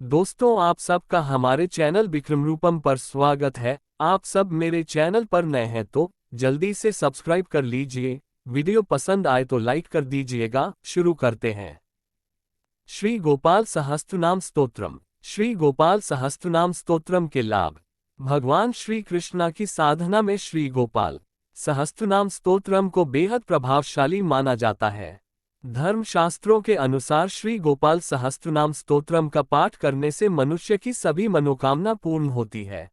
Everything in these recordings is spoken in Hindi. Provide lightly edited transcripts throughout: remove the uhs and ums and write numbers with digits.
दोस्तों, आप सबका हमारे चैनल विक्रम रूपम पर स्वागत है। आप सब मेरे चैनल पर नए हैं तो जल्दी से सब्सक्राइब कर लीजिए। वीडियो पसंद आए तो लाइक कर दीजिएगा। शुरू करते हैं। श्री गोपाल सहस्त्रनाम स्तोत्रम। श्री गोपाल सहस्त्रनाम स्तोत्रम के लाभ। भगवान श्री कृष्णा की साधना में श्री गोपाल सहस्त्रनाम स्तोत्रम को बेहद प्रभावशाली माना जाता है। धर्मशास्त्रों के अनुसार श्री गोपाल सहस्त्रनाम स्तोत्रम का पाठ करने से मनुष्य की सभी मनोकामना पूर्ण होती है।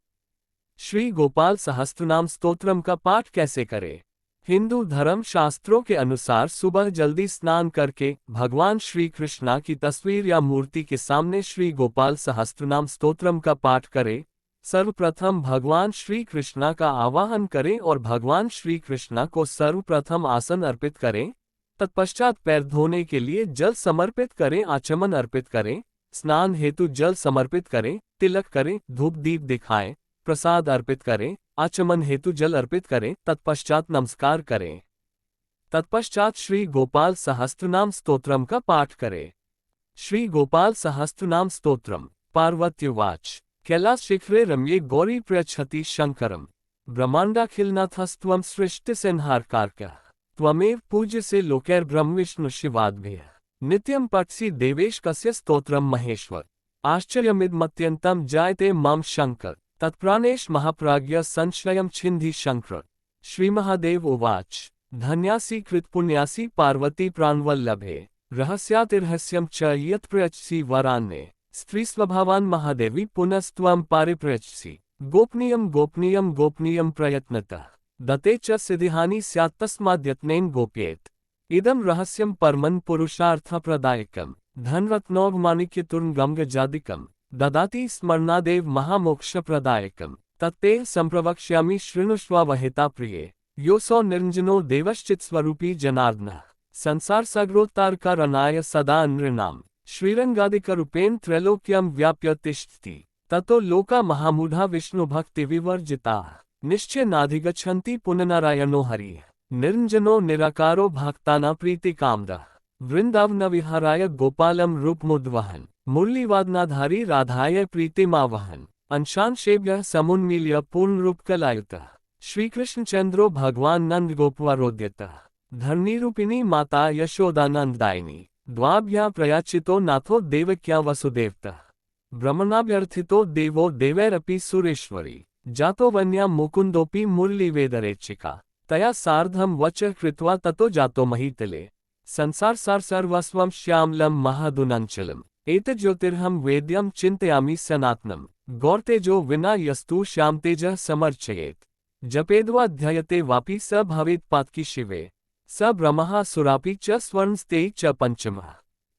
श्री गोपाल सहस्त्रनाम स्तोत्रम का पाठ कैसे करें? हिंदू धर्म शास्त्रों के अनुसार सुबह जल्दी स्नान करके भगवान श्री कृष्णा की तस्वीर या मूर्ति के सामने श्री गोपाल सहस्त्रनाम स्तोत्रम का पाठ करें। सर्वप्रथम भगवान श्री कृष्णा का आवाहन करें और भगवान श्री कृष्णा को सर्वप्रथम आसन अर्पित करें। तत्पश्चात पैर धोने के लिए जल समर्पित करें, आचमन अर्पित करें, स्नान हेतु जल समर्पित करें, तिलक करें, धूप दीप दिखाएं, प्रसाद अर्पित करें, आचमन हेतु जल अर्पित करें, तत्पश्चात नमस्कार करें। तत्पश्चात श्री गोपाल सहस्त्रनाम स्तोत्रम का पाठ करें। श्री गोपाल सहस्त्रनाम स्तोत्रम। पार्वत्युवाच कैलास शिखरे रम्ये गौरी प्रयच्छति शंकरम ब्रह्मांडाखिलनाथस्त्वं सृष्टिसंहारकारकः त्वमेव पूज्य से लोकैर ब्रह्म विष्णु शिवाद्भ्यः नित्यं पठसि देवेश कस्य स्तोत्रम महेश्वर आश्चर्यमिदमत्यन्तं जायते मम शंकर तत्प्राणेश महाप्राज्ञ संशयं छिन्धि शंकर। श्रीमहादेव उवाच धन्यासि कृतपुण्यासि पार्वती प्राणवल्लभे रहस्यातिरहस्यं च यत्प्रयच्छसि वरान्ने स्त्रीस्वभावान् महादेवी पुनस्त्वं पारिप्रयच्छसि गोपनीयं गोपनीयं गोपनीयं प्रयत्नतः दते च सिद्धिहानि स्यात्तस्माद्यत्नेन गोप्येत इदं रहस्यं परमं पुरुषार्थप्रदायकं धनरत्नौघमाणिक्यतुर्गमगजादिकं ददाति स्मरणादेव महामोक्षप्रदायकं तत्ते संप्रवक्ष्यामि शृणुष्व प्रिये योऽसौ निरञ्जनो देवश्चित्स्वरूपी जनार्दनः संसारसागरोत्तारकारणाय सदा नृणां श्रीरंगादिकरूपेण त्रैलोक्यं व्याप्य तिष्ठति ततो लोका महामूढा विष्णुभक्तिविवर्जिताः निश्चय नाधिगच्छन्ति पुननारायणो हरिः निरञ्जनो निराकारो भक्तानां प्रीतिकामदः वृन्दावनविहाराय गोपालं रूपमुद्वहन् मुरलीवादनाधारी राधाय प्रीतिमावहन् अंशांशेभ्यः समुन्मील्य पूर्णरूपकलायुतः श्रीकृष्णचन्द्रो भगवान् नन्दगोपवरोद्यतः धरणीरूपिणी माता यशोदानन्ददायिनी द्वाभ्यां प्रयाचितो नाथो देवक्या वसुदेवतः ब्रह्मणाभ्यर्थितो देवो देवैरपि सुरेश्वरी जातो वन्या मुकुंदोपि मुरलीवेदरेचिका तया सार्धं वच कृत्वा ततो जातो महीतले संसारसार सर्वस्वं श्यामलं महदुनञ्चलम् एतज्ज्योतिर्हं वेद्यं चिन्तयामि सनातनं गौरतेजो विना यस्तु श्यामतेजः समर्चयेत् जपेद्वाध्ययते वापि स भवेत् पातकी शिवे स ब्रह्मः सुरापि च स्वर्णस्ते च पंचमः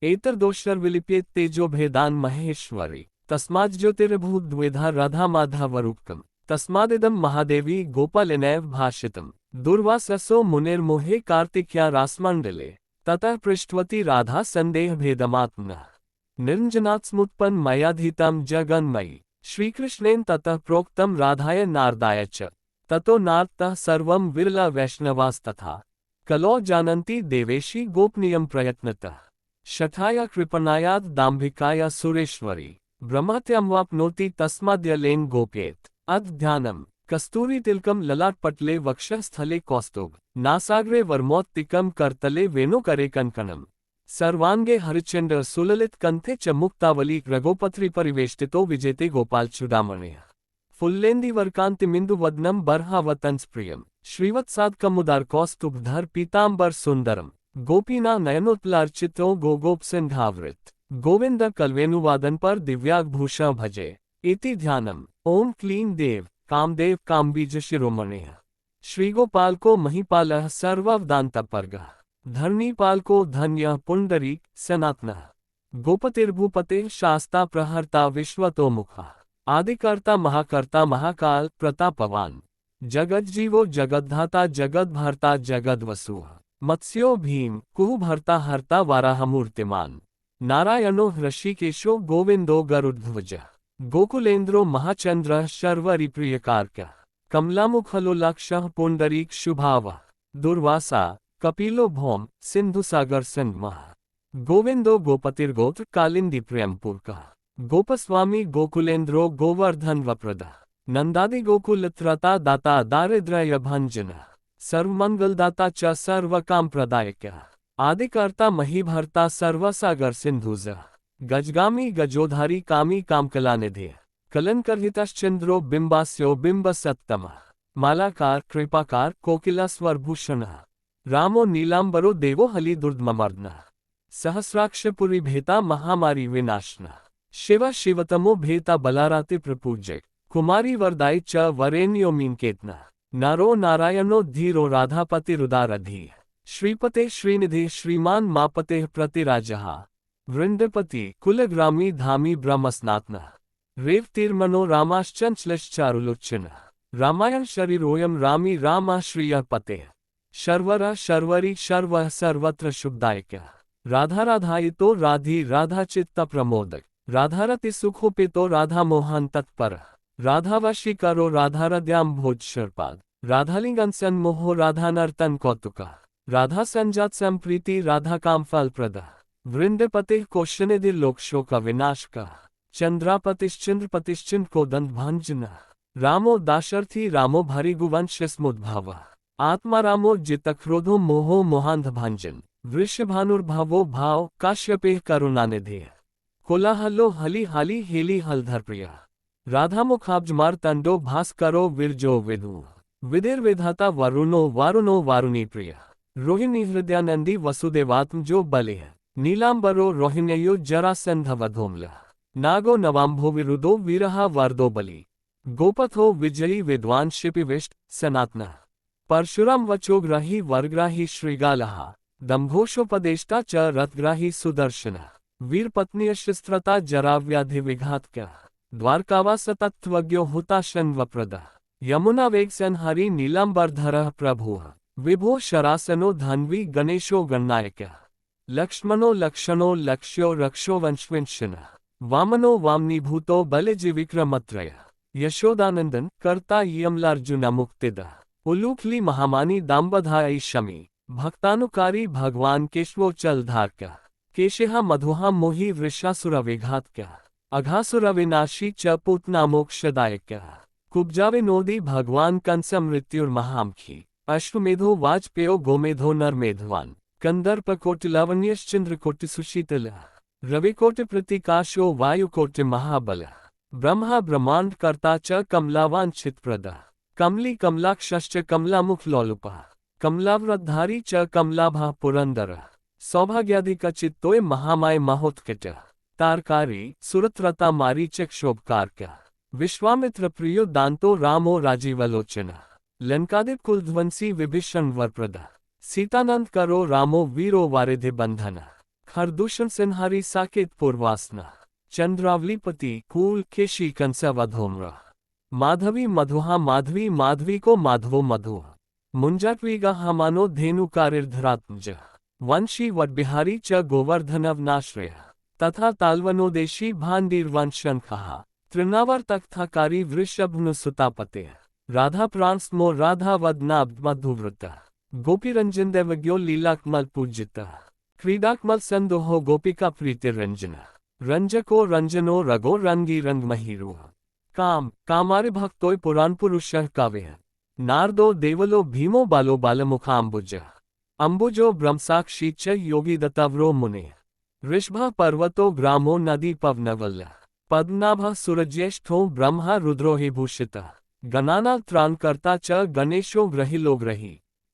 एतर्दोषर्विलिप्येत् तेजो भेदान् महेश्वरी तस्माज्ज्योतिर्भूद्वेधा राधा माधवरूपकम् तस्मादिदं महादेवी गोपालेनैव भाषितम् दुर्वाससो मुनिर्मोहे कार्तिक्या रासमण्डले ततः पृष्ठवती राधा सन्देहभेदमात्मनः निरञ्जनात् स्मुत्पन्न मयाधीतं जगन्मयी श्रीकृष्णेन ततः प्रोक्तं राधाय नारदाय च ततो नारदतः सर्वं विरला वैष्णवास्तथा कलौ जानन्ति देवेशी गोपनीयं प्रयत्नतः शठाया कृपणायात् दाम्भिकाया सुरेश्वरी ब्रह्मत्यमवाप्नोति तस्माद्यलेन गोप्येत। अथ ध्यानम् कस्तूरीतिलकं ललाटपटले वक्षस्थले कौस्तुभ नासाग्रे वर्मोत्तिकं करतले वेणुकरे कङ्कणम् सर्वांगे हरिचंड सुललित कंठे च मुक्तावली रघोपत्री परिवेष्टितो विजेते गोपालचूडामणिः फुल्लेन्दीवर्कान्तिमिन्दुवदनं बर्हावतंसप्रियं श्रीवत्सात्कमुदार कौस्तुभधर पीतांबर सुंदरम गोपीना नयनोत्पलार्चितो गोगोपसिंहावृत गोविंद कलवेणुवादन पर दिव्याभूषण भजे। इति ध्यानम्। ओम क्लीं देव कामदेव कामबीज शिरोमणिः श्रीगोपाल को महीपालः सर्वावदान्तपर्गः धरणीपाल को धन्यः पुंडरीक सनातनः गोपतिर्भूपतेः शास्ता प्रहर्ता विश्वतोमुखः आदिकर्ता महाकर्ता महाकाल प्रतापवान जगज्जीवो जगद्धाता जगद्भर्ता जगद्वसुः मत्स्यो भीम कुहभर्ता हर्ता वाराहमूर्तिमान नारायणो ऋषिकेशो गोविंदो गरुड़ध्वजः गोकुलेन्द्रो महाचंद्रः शर्वरिप्रियकारकः कमलामुखलोलाक्षः पुंडरीक शुभावः दुर्वासा कपिलो भौम सिंधुसागर संगमः गोविंदो गोपतिर्गोत्र कालिंदी प्रियंपुरकः गोपस्वामी गोकुलेन्द्रो गोवर्धन वप्रद नंदादि गोकुलत्रता दाता दारिद्र्य भंजन सर्वमंगलदाता च सर्वकाम प्रदायक आदिकर्ता महीभर्ता सर्वसागर सिंधुज गजगामी गजोधारी कामी कामकलानिधि कलनकर्हितश्चंद्रो बिंबास्यो बिंबसत्तम मालाकार कृपाकार कोकिला स्वरभूषण रामो नीलांबरो देवो हलि दुर्दमर्दन सहस्राक्षपुरी भेता महामारी विनाशन शिव शिवतमो भेता बलाराति प्रपूज्य कुमारी वरदाई च वरेण्यो मीनकेतन नरो नारायणो धीरो राधापति रुदारधी श्रीपते श्रीनिधि श्रीमान मापते प्रतिराजहा वृंदपति कुलग्रामी धामी ब्रह्मस्नात्न रेवतीर्मनो रामाश्चंचलश्चारुलोचन रामायण शरीरोयम रामी रामाश्रिय पते शर्वरा शर्वरी शर्व सर्वत्र शुभदायक राधा राधायितो राधी राधा चित्त प्रमोदक राधारति सुखोपितो राधा मोहन तत्पर राधावशी करो राधारद्याम भोज शर्पाद राधालिंगन सन्मोहो राधा नर्तन कौतुका राधा संजात संप्रीति राधा काम फल प्रद वृंदपते कोशनिधि लोकशोक विनाश का चंद्रापतिश्चंद्रपतिश्चिंद को दंत भंजन रामो दाशर्थी रामो भरिगुवंश स्मुद्भाव आत्मा रामो जित क्रोधो मोहो मोहांध भंजन वृषभानुर्भावो भाव काश्यपे करुणानिधि कोलाहलो हली हाली हेली हलधर प्रिया राधा मुखाब्जमार तंडो भास्करो विरजो विदु विधिर्विधाता वरुणो वारुणो वारुणी प्रिय रोहिणी हृदयानंदी वसुदेवात्म जो बले नीलांबरो रोहिण्यो जरासंधवधोम्ल नागो नवांभो विरुदो वीरहा वर्दो बलि गोपथो विजयी विद्वान शिपिविष्ट सनातन परशुराम वचोग्राही वरग्राही श्रीगालहा दंभोषोपदेष्टा च रथग्राही सुदर्शन वीरपत्नीयशस्त्रता जराव्याधि विघातक द्वारकावास तत्त्वज्ञो हुताशन वप्रद यमुना वेग संहारी नीलांबरधर प्रभु विभो शरासनो धन्वी गणेशो गणनायक लक्ष्मणो लक्षणो लक्ष्यो रक्षो वंशविंशन वामनो वामनीभूतो बलिजि विक्रमत्रय यशोदानंदन कर्ता यमलार्जुन मुक्तिद उलूखली महामानी दाम्बधाई शमी भक्तानुकारी भगवान केशवो चलधारक केशिहा मधुहा मोहि वृषासुर विघातक अघासुर विनाशी च पूतना मोक्षदायक कुब्जाविनोदी भगवान कंस मृत्युर्महामखी अश्वमेधो वाजपेयो गोमेधो नरमेधवान कंदर्पकोटिलावण्यश्चंद्रकोटि सुशीतल रविकोटि प्रतिकाशो वायुकोटि महाबल ब्रह्मा ब्रह्मांड कर्ता च कमलावान चित्प्रद कमली कमलाक्षश्च कमलामुख लोलुपा कमलाव्रतधारी च कमलाभा पुरंदर सौभाग्याधिकचित्तोय महामाय महोत्कट तारकारी सुरत्रता मारीचक शोभकारक विश्वामित्र प्रियो दांतो रामो राजीवलोचन लंकादिप कुलध्वंसी विभीषण वरप्रद सीतानंद करो रामो वीरो वारिधि बंधन खरदूषण सिंहारी साकेत पूर्वासन चंद्रावलीपति कूल केशी कंसवधोम्र माधवी मधुहा माधवी माधवी को माधवो मधु मुंजाट्वीगा हमानो धेनुकारिर्धरात्मज वंशी वटबिहारी च गोवर्धनवनाश्रय तथा तालवनोदेशी भांडीर्वंशंखः तृणावर तख्ताकारी वृषभनुसुतापते राधा प्रांस्मो राधा वदनाब्द मधुव्रत गोपीरंजन देवज्ञो लीलाकमल पूजित क्रीडाकमल संदोहो गोपिका प्रीतिरंजन रंजको रंजनो रगो रंगी रंग महीरु काम कामारि भक्तोय पुराण पुरुष काव्य नारदो देवलो भीमो बालो बालमुखाम्बुज अंबुजो ब्रह्मसाक्षी च योगी दत्ताव्रो मुने ऋषभ पर्वतो ग्रामो नदी पवनवल्ल पद्मनाभ सुरज्येष्ठो ब्रह्मा रुद्रो हि भूषित गणाना त्राणकर्ता च गणेशो ग्रहिलो ग्रही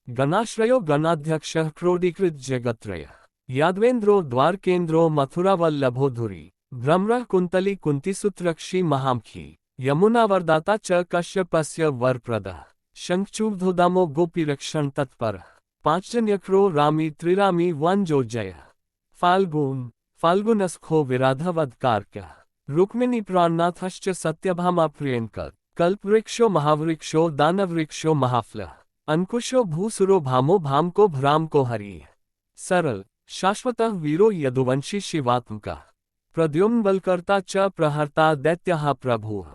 गणाश्रयो गणाध्यक्ष क्रोडीकृत जगत्रय यादवेन्द्रो द्वारकेन्द्रो मथुरावल्लभो धुरी भ्रमर कुंतली कुंतीसुत्रक्षी महामखी यमुनावरदाता च कश्यपस्य वरप्रद शंखचूर्धोदामो गोपीरक्षण तत्पर पांचजन्यक्रो रामी त्रिरामी वनजो जय फाल्गुन फाल्गुनस्खो विराधवदकारक रुक्मिणी प्राणनाथश्च सत्यभामा प्रियंकर कल्पवृक्षो महावृक्षो दानवृक्षो महाफल अंकुशो भूसुरो भामो भाम को भ्राम को हरि सरल शाश्वतः वीरो यदुवंशी शिवात्मका प्रद्युम्न बलकर्ता च प्रहर्ता दैत्यः प्रभु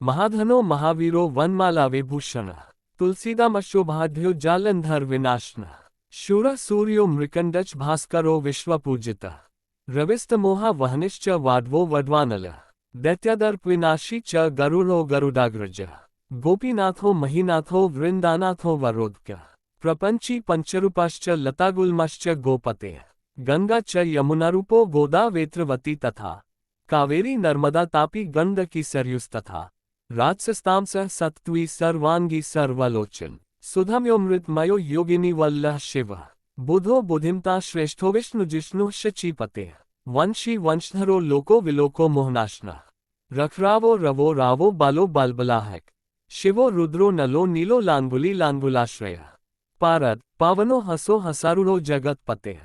महाधनो महावीरो वनमाला विभूषण तुलसीदामशोभाढ्यो जालंधर विनाशन शूर सूर्यो मृकंडच भास्करो विश्वपूजित रविस्तमोहा वहनिश्च वाड्वो वड्वानल दैत्यादर्पविनाशी च गरुड़ो गरुडाग्रज गोपीनाथो महीनाथो वृंदानाथो वरोधक प्रपंची पंचरूपाश्च लतागुल्मश्च गोपते गंगा च यमुनारूपो गोदावेत्रवती तथा कावेरी नर्मदा तापी गंडकी सरयुस्तथा राजसस्तां स सत्त्वी सर्वांगी सर्वलोचन सुधम्योमृतमयो योगिनी वल्लभ शिव बुधो बुधिमता श्रेष्ठो विष्णु शचीपते वंशी वंशधरो लोको विलोको मोहनाशना रखरावो रवो रावो बालो बालबलाहक शिवो रुद्रो नलो नीलो लांगुली लांगुलाश्रय पारद पावनो हसो हसारुणो जगतपते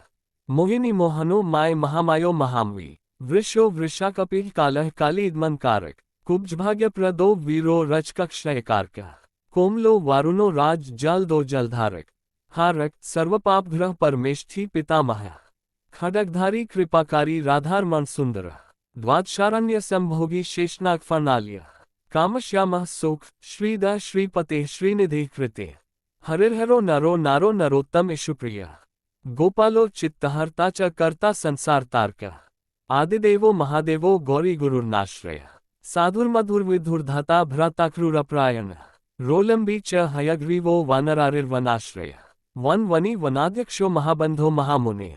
मोहिनी मोहनो माय महामायो महामवी वृषो वृषाकपिः कालः कालीद्मन्कारक कुब्जभाग्यप्रदो वीरो रजकक्षयकारक कोमलो वारुणो राज जल दो जलधारक हारक सर्वपापग्रह परमेष्ठी पितामह खडगधारी कृपाकारी राधारमण सुंदर द्वादशारण्य संभोगी शेषनाग फर्णाल्य कामश्यामः सुख श्रीद श्रीपते श्रीनिधि कृते हरिर्हरो नरो नारो नरोत्तम इषुप्रिय गोपालो चित्तहर्ता च कर्ता संसार तारक आदिदेवो महादेवो गौरी गुरुर्नाश्रय साधुर्मधुर्विधुर्धाता भ्राताक्रूरप्रायण रोलंबी च हयग्रीवो वानरारिर्वनाश्रय वन वनी वनाध्यक्षो महाबंधो महामुने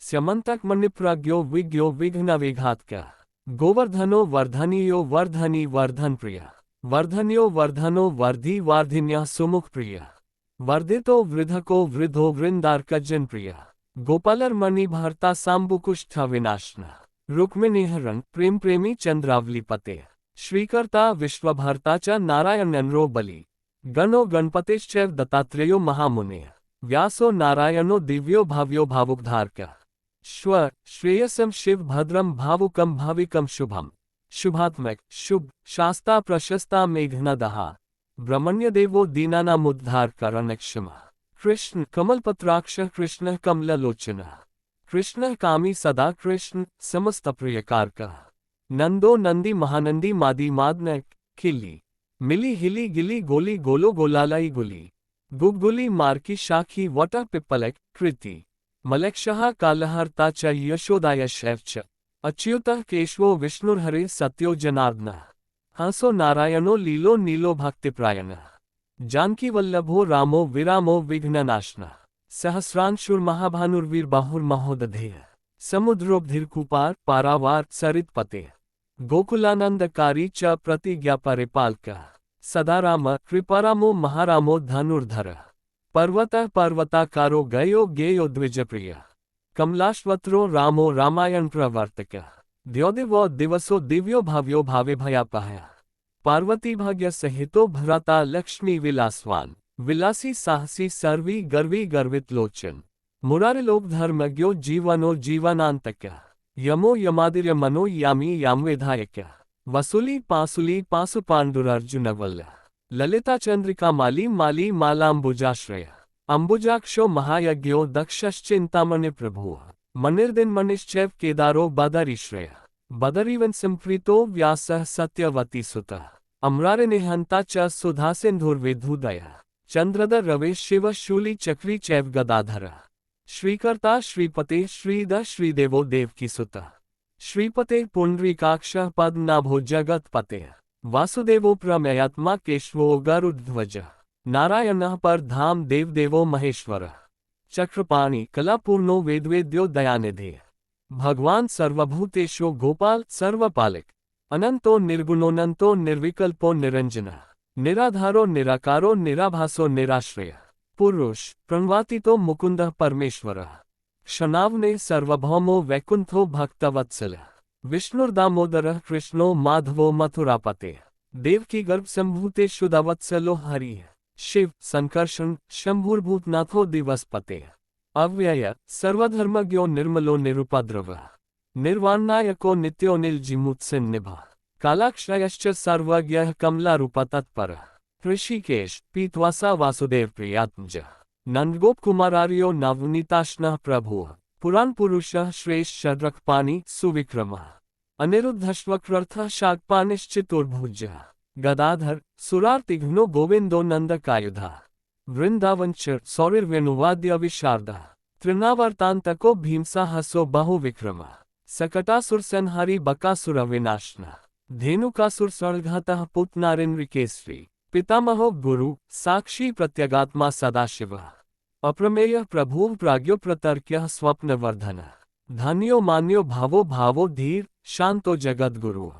स्यमंतक मणिप्रज्ञो विज्ञो विघ्न विघातक गोवर्धनो वर्धनीयो वर्धनी वर्धन प्रिय वर्धन्यो वर्धनो वर्धी वार्धिन्य सुमुख प्रिय वर्धितो वृद्धको वृद्धो वृंदार्कजन प्रिय गोपालर्मणि भर्ता सांबुकुष्ठ विनाशन रुक्मिणीहरण प्रेम प्रेमी चंद्रावलीपते श्रीकर्ता विश्वभर्ता च नारायणन्रो बलि गणो गणपतिश्चैव दत्तात्रेयो महामुने व्यासो नारायणो दिव्यो भाव्यो भावुकधारक श्व श्रेयसम शिव भद्रम भावुकम भाविकम शुभम शुभात्मक शुभ शास्ता प्रशस्ता मेघनदहा ब्रह्मण्यदेवो दीनानामुद्धार करणक्षम कृष्ण कमलपत्राक्ष कृष्ण कमललोचन कृष्ण कामी सदा कृष्ण समस्त प्रियकारक नंदो नंदी महानंदी मादी मादनक खिली मिली हिली गिली गोली गोलो गोलालाई गुली गुगुली मार्की शाखी वट पिप्पलक कृति मलक्षः कालहर्ता च यशोदाय शैवच अच्युतः केशवो विष्णुर्हरे सत्यो जनार्दनः हंसो नारायणो लीलो नीलो भक्तिप्रायणः जानकी वल्लभो रामो विरामो विघ्ननाशनः सहस्रांशुर्महाभानुर्वीरबाहुर्महोदधेय समुद्रोब्धिर्कुपार पारावार सरितपते गोकुलानंदकारी च प्रतिज्ञा परिपालकः सदा राम कृपारामो महारामो धनुर्धर पर्वतः पर्वताकारो गयो गेयो द्विजप्रिय कमलाश्वत्रो रामो रामायण प्रवर्तक द्योदिवो दिवसो दिव्यो भाव्यो भावे भयापहय पार्वती भाग्य सहितो भ्राता लक्ष्मी विलासवान विलासी साहसी सर्वी गर्वी गर्वित लोचन मुरारिलोक धर्मज्ञो जीवनो जीवनांतक यमो यमादिर्यमनो यामी यामवेधायक वसुली पासुपांडुरर्जुनवल्ल ललिता चंद्रिका माली माली मालाम्बुजाश्रय अंबुजाक्षो महायज्ञो दक्षश्चिंतामणि प्रभु मनिर्दिन मनिश्चैव केदारो बदरीश्रय बदरीवन संप्रीतो व्यासः सत्यवती सुतः अम्रारिनिहंता च सुधा सिंधुर्विधुदय चंद्रधर रवे शिव शूली चक्री चैव गदाधर श्रीकर्ता श्रीपते श्रीद श्रीदेवो देवकी सुतः श्रीपते पुंडरीकाक्ष पद्मनाभो जगतपते वासुदेवो प्रमेयात्मा केशवो गरुध्वज नारायणः पर धाम देवदेवो महेश्वर चक्रपाणि कलापूर्णो वेदवेद्यो दयानिधे भगवान सर्वभूतेषु गोपाल सर्वपालक अनंतो निर्गुणोऽनंतो निर्विकल्पो निरंजनः निराधारो निराकारो निराभासो निराश्रय पुरुष प्रणवातीतो मुकुंदः परमेश्वरः क्षणावने सर्वभौमो वैकुंठो भक्तवत्सलः विष्णुर्दामोदरः कृष्णो माधवो मथुरापते देवकी गर्भ संभूते शुद्धवत्सलो हरिः शिव संकर्षण शंभुर्भूतनाथो दिवसपते अव्यय सर्वधर्मज्ञो निर्मलो निरुपद्रवः निर्वाणनायको नित्यो निर्जिमुत्सन्निभः कालाक्षयश्च सर्वज्ञः कमलारूप तत्परः ऋषिकेश पीतवासा वासुदेव प्रियात्मजः नंदगोपकुमारार्यो नवनीताश्नः प्रभुः पुराण पुरुषः श्रेष्ठ शद्रकपाणि सुविक्रमः अनिरुद्धश्वक्रर्थः शाकपाणिश्चितुर्भुजः गदाधर सुरार्तिघ्नो गोविंदो नंदकायुधः वृंदावंच सौरिर्वेणुवाद्य विशारदः तृणावर्तांतको भीमसा हसो बहुविक्रमः सकटासुरसंहारी बकासुरविनाशनः धेनुकासुर सर्घतः पुतनारेन्द्रकेसरी पितामहो गुरु साक्षी प्रत्यगात्मा सदाशिवः अप्रमेय प्रभुः प्राज्ञो प्रतर्क्यः स्वप्नवर्धनः धन्यो मान्यो भावो भावो धीर शांतो जगद्गुरुः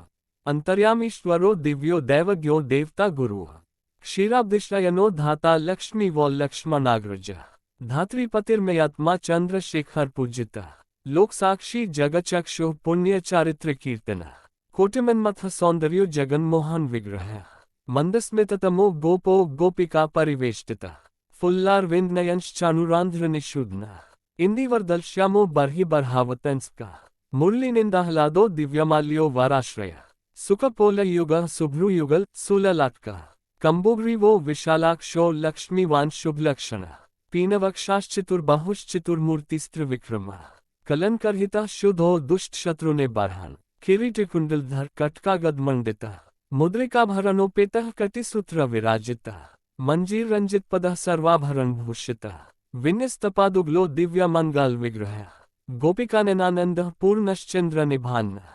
अंतर्यामीश्वरो दिव्यो दैवज्ञो देवता गुरुः क्षीराब्दिशयनो धाता लक्ष्मी वो लक्ष्मणाग्रजः धात्रीपतिर्मयात्मा चंद्रशेखर पूजितः लोक साक्षी जगचक्षु पुण्य चारित्र कीर्तनः कोटिमन्मथ सौंदर्यो जगन्मोहन विग्रह मंदस्मिततमो गोपो गोपिका परिवेष्टितः फुल्लारविंदनयंश्चानुरांध्र निषूदनः इंदिवरदलश्यामो बर्हि बर्हावतंस्का मुरलीनिंदाह्लादो दिव्यमाल्यो वराश्रय सुखपोलयुग शुभ्रुयुगल सुललाटका कंबोग्रीवो विशालाक्षो लक्ष्मीवान शुभलक्षणः पीनवक्षाश्चितुर्बाहुश्चितुर्मूर्तिस्त्रिविक्रमः कलनकर्हितः शुद्धो दुष्टशत्रुने बर्हन् किरीटकुण्डलधर कटकागदमण्डितः मुद्रिकाभरणोपेतः कटिसूत्र विराजितः मंजीररंजितपदः सर्वाभरणभूषितः विन्यस्तपादुग्लो दिव्यमंगल विग्रहः गोपिकाननानन्दः पूर्णश्चन्द्रनिभानः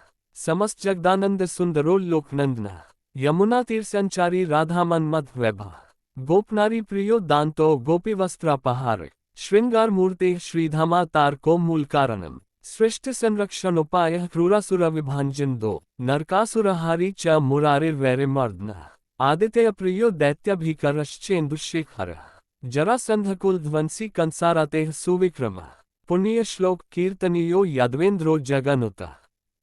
समस्त जगदानंद सुंदरो लोकनंदनः यमुना तीरसंचारी राधामन्मथवैभवः गोपनारी प्रियो दान्तो गोपीवस्त्रापहार श्रृंगार मूर्ते श्रीधामा तारको मूलकारणम सृष्टि संरक्षणोपायः क्रूरासुरविभाजन दो नरकासुरहारी च मुरारिर्वैरिमर्दनः आदित्य प्रियो दैत्यभीकरश्चेन्दुशेखरः जरासंधकुलध्वंसी कंसारातेः सुविक्रमः पुण्य श्लोक कीर्तनीयो यद्वेन्द्रो जगनुतः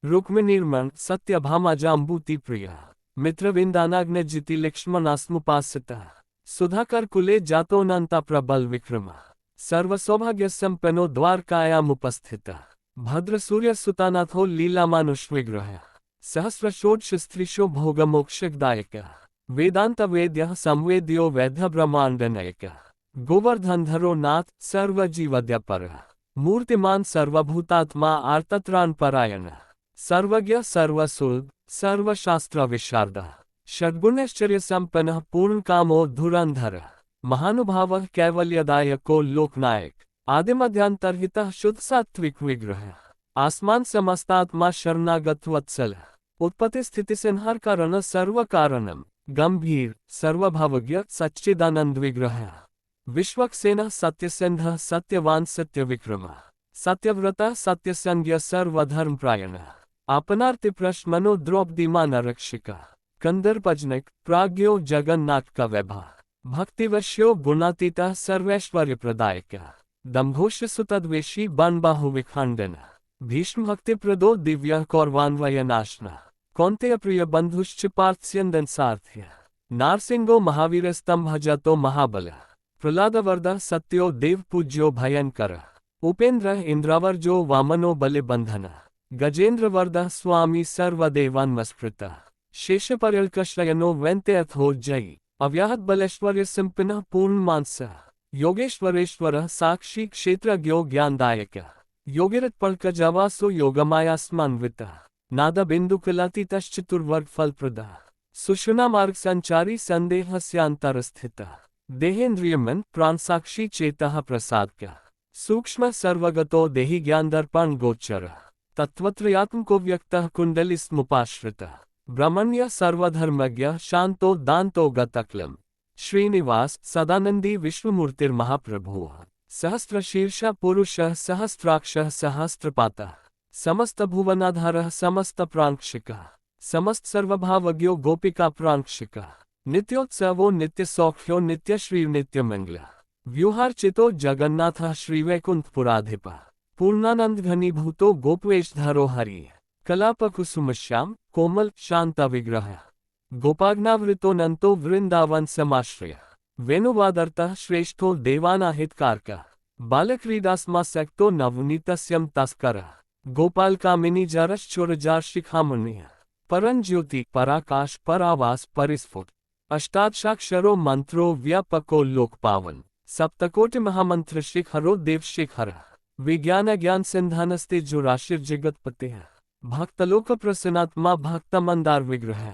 रुक्मिणीर्मण सत्यभामाजाम्बूति प्रियः मित्रविंदानाग्नजिति लक्ष्मणास्मुपासितः सुधाकर कुले जातोऽनंता प्रबल विक्रमः सर्वसौभाग्यसंपन्नो द्वारकायामुपस्थितः भद्रसूर्यसुतानाथो लीलामानुषविग्रहः सहस्रषोडशस्त्रिशो भोगमोक्षदायकः वेदान्तवेद्यः संवेद्यो वैद्यब्रह्माण्डनायकः गोवर्धनधरो नाथ सर्वजीवद्यपरः मूर्तिमान सर्वभूतात्मा आर्तत्राणपरायणः सर्वज्ञ सर्वसुलभ सर्वशास्त्रविशारदः षड्गुणैश्वर्यसंपन्नः पूर्णकामो धुरंधरः महानुभावः कैवल्यदायको लोकनायक आदिमध्यांतर्हितः शुद्ध सात्विक विग्रहः आसमान समस्तात्मा शरणागत वत्सलः उत्पत्ति स्थिति संहार कारण सर्व कारणम गंभीर सर्वभावज्ञ सच्चिदानंद विग्रहः विश्वक्सेनः सत्यसंधः सत्यवान सत्यविक्रमः सत्यव्रतः सत्यसंज्ञ सर्वधर्मप्रायणः आपनार्ति प्रश्मनो द्रौपदीमानरक्षिका कंदर्पजनक प्राज्ञो जगन्नाटक वैभवः भक्तिवश्यो गुणातीतः सर्वैश्वर्यप्रदायकः दम्भोष्यसुतद्वेषी बाणबाहुविखण्डनः भीष्मभक्तिप्रदो दिव्यः कौरवान्वयनाशनः कौन्तेयप्रियबन्धुश्च पार्थस्यन्दनसारथ्यः नारसिंहो महावीरस्तंभजतो महाबलः प्रह्लादवरदः सत्यो देवपूज्यो भयंकरः उपेन्द्रः इन्द्रावर्जो वामनो बलिबन्धनः गजेन्द्रवरदः स्वामी सर्वदेवान्मस्कृतः शेषपर्यल्कशयनो वैन्त्यर्थो जयी अव्याहत बलेश्वर्य संपन्नः पूर्णमानसः योगेश्वरेश्वरः साक्षी क्षेत्रज्ञो ज्ञानदायकः योगिरत्पल्कजवासो योगमायास्मान्वितः नादबिन्दुकलातीतश्चतुर्वर्गफलप्रदः सुषुणामार्गसञ्चारी संदेहस्यान्तरस्थितः देहेन्द्रियमन प्राणसाक्षी चेतः प्रसादकः सूक्ष्म सर्वगतो देहि ज्ञानदर्पण गोचरः तत्त्वत्रयात्मको व्यक्तः कुण्डलिस्मुपाश्रितः ब्रह्मण्य सर्वधर्मज्ञ शांतो दान्तो गतक्लम श्रीनिवास सदानंदी विश्वमूर्तिर्महाप्रभुः सहस्रशीर्षः पुरुषः सहस्राक्षः सहस्रपातः समस्तभुवनाधारः समस्तप्राङ्क्षिकः समस्तसर्वभावज्ञो गोपिका प्राङ्क्षिकः नित्योत्सवो नित्यसौख्यो नित्यश्रीर्नित्यमङ्गलः व्यूहार्चितो जगन्नाथः श्रीवैकुण्ठपुराधिपः पूर्णानन्दघनीभूतो गोपवेशधरो हरिः कलापकुसुमश्याम कोमल शांता विग्रह गोपाग्नावृतो नंतो वृंदावन समाश्रय वेणुवादर्तः श्रेष्ठो देवानाहितकारकः बालक्रीडास्मासक्तो नवनीतस्यं तस्करः गोपालकामिनी जरश्चोरजार्शिखामणिः परंज्योति पराकाश परावास परिस्फुट अष्टादशाक्षरो मंत्रो व्यापको लोकपावन सप्तकोटि महामंत्र शिखरो देवशिखरः विज्ञान ज्ञान सिंधानस्ते जुराशिर्जगत्पतेः भक्तलोक प्रसन्नात्मा भक्तमंदार विग्रह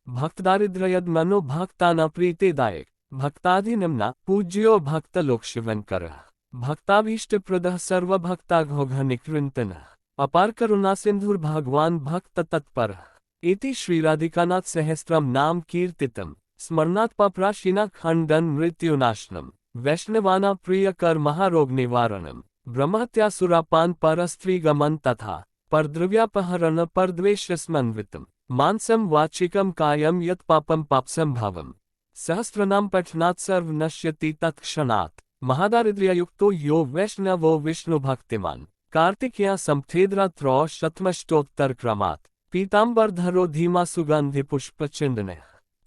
भक्तदारिद्र्यद मनो भक्ताना प्रीतिदायक भक्ताधिनिम्ना पूज्यो भक्तलोक शिवंकर भक्ताभीष्टप्रदः सर्वभक्ताघोघनिकृन्तनः अपार करुणा सिंधुर भगवान भक्त तत्पर इति श्रीराधिकानाथ सहस्त्रम नाम कीर्तितम स्मरणात् पापराशिना खंडन मृत्युनाशनम वैष्णवाना प्रियकर महारोग निवारणम ब्रह्मत्यासुरापान परस्त्रीगमन तथा परद्रव्यापहरण परद्वेषस्मन्वितम मानसम वाचिकम कायम यत् पापम पापसंभावम सहस्रनाम पठनात् सर्व नश्यति तत्क्षणात् महादारिद्र्ययुक्तो यो वैष्णवो विष्णु भक्तिमान कार्तिकेय संथेद्रा त्रौ शतमष्टोत्तर क्रमात् पीतांबरधरो धीमा सुगंधि पुष्पचिंदने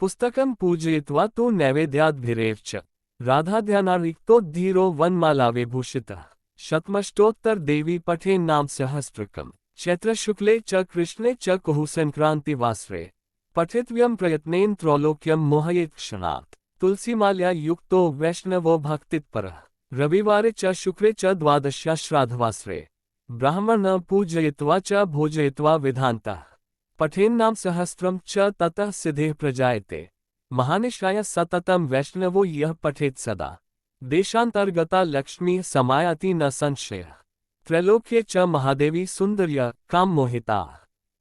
पुस्तकं पूजयित्वा तु नैवेद्याद्भिरेव च राधाध्यानारिक्तो धीरो वनमाला विभूषितः शतमष्टोत्तर देवी पठेन्नाम सहस्त्रकम् चैत्र शुक्ले च कृष्णे च कुहु संक्रांतिवासरे पठितव्यं प्रयत्नेन त्रैलोक्यं मोहयेत् क्षणात् तुलसीमाल्या युक्तो वैष्णवो भक्तितपरः रविवारे च शुक्रे च द्वादश्या श्राद्धवासरे ब्राह्मण पूजयित्वा च भोजयित्वा विधान्तः पठेन्नाम सहस्त्रम च ततः सिद्धेः प्रजायते महानिशाय सततं वैष्णवो यः पठेत् सदा देशांतर्गता लक्ष्मी समायाति न संशयः त्रैलोक्ये च महादेवी सुंदर्य काम मोहिता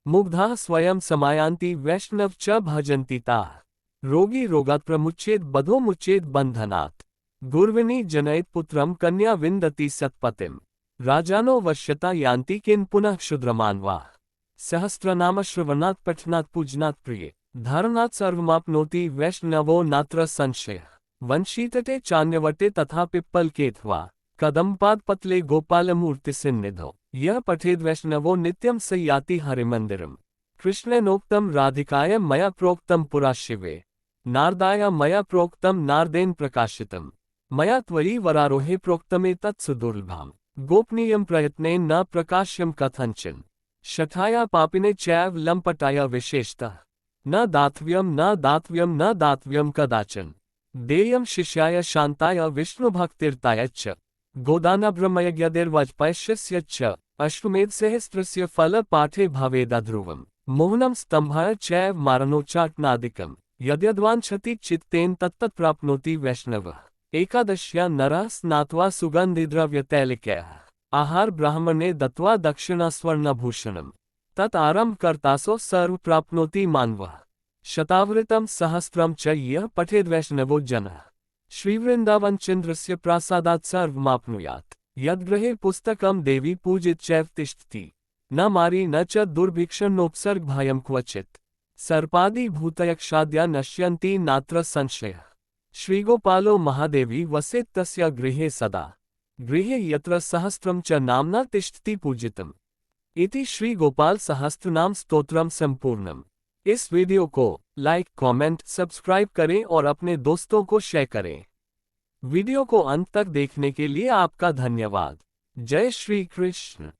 मुग्धाः स्वयं समायान्ति वैष्णव च भजन्ति ताः रोगी रोगात् प्रमुच्येत् बधो मुच्येत् बन्धनात् गुर्विणी जनयेत् पुत्रं कन्या विन्दति सत्पतिम् राजानो वश्यता यान्ति किन् पुनः क्षुद्रमान्वाः सहस्रनाम श्रवणात् पठनात् पूजनात् प्रिये धारणात् सर्वमाप्नोति वैष्णवो नात्र संशयः वंशीतटे चान्यवटे तथा पिप्पलकेत्वा कदम्पादपतले गोपालमूर्तिसन्निधौ यः पठेद् वैष्णवो नित्यं स याति हरिमन्दिरम् कृष्णेनोक्तं राधिकाय मया प्रोक्तं पुरा शिवे नारदाय मया प्रोक्तं नारदेन प्रकाशितम् मया त्वयि वरारोहे प्रोक्तमेतत् सुदुर्लभम् गोपनीयं प्रयत्नेन न प्रकाश्यं कथञ्चिन् शठाया पापिने चैव लम्पटाय विशेषतः न दातव्यं न दातव्यं न दातव्यं कदाचन देयं शिष्याय शान्ताय विष्णुभक्तिर्ताय च गोदानब्रह्मयज्ञदिर्वाजपेयस्य च अश्वमेधसहस्रस्य फलपाठे भवेदध्रुवम् मोहनं स्तम्भाय चैव मारणोच्चाटनादिकम् यद्यद्वाञ्छति चित्तेन तत्तत् प्राप्नोति वैष्णवः एकादश्या नरः स्नात्वा सुगन्धिद्रव्यतैलिकैः आहार ब्राह्मणे दत्त्वा दक्षिणास्वर्णभूषणम् तत् आरम्भकर्तासो सर्व प्राप्नोति मानवः शतावृतं सहस्रं च यः पठेद् वैष्णवो जनः श्रीवृन्दावनचन्द्रस्य प्रासादात् सर्वमाप्नुयात् यद्गृहे पुस्तकं देवी पूजित चैव तिष्ठति न मारी न च दुर्भिक्षणोपसर्गभयं क्वचित् सर्पादि भूतयक्षाद्या नश्यन्ति नात्र संशयः श्रीगोपालो महादेवी वसेत् तस्य गृहे सदा गृहे यत्र सहस्त्रं च नाम्ना तिष्ठति पूजितम् इति श्री गोपाल सहस्त्रनाम स्तोत्रम संपूर्णम। इस वीडियो को लाइक कमेंट सब्सक्राइब करें और अपने दोस्तों को शेयर करें। वीडियो को अंत तक देखने के लिए आपका धन्यवाद। जय श्री कृष्ण।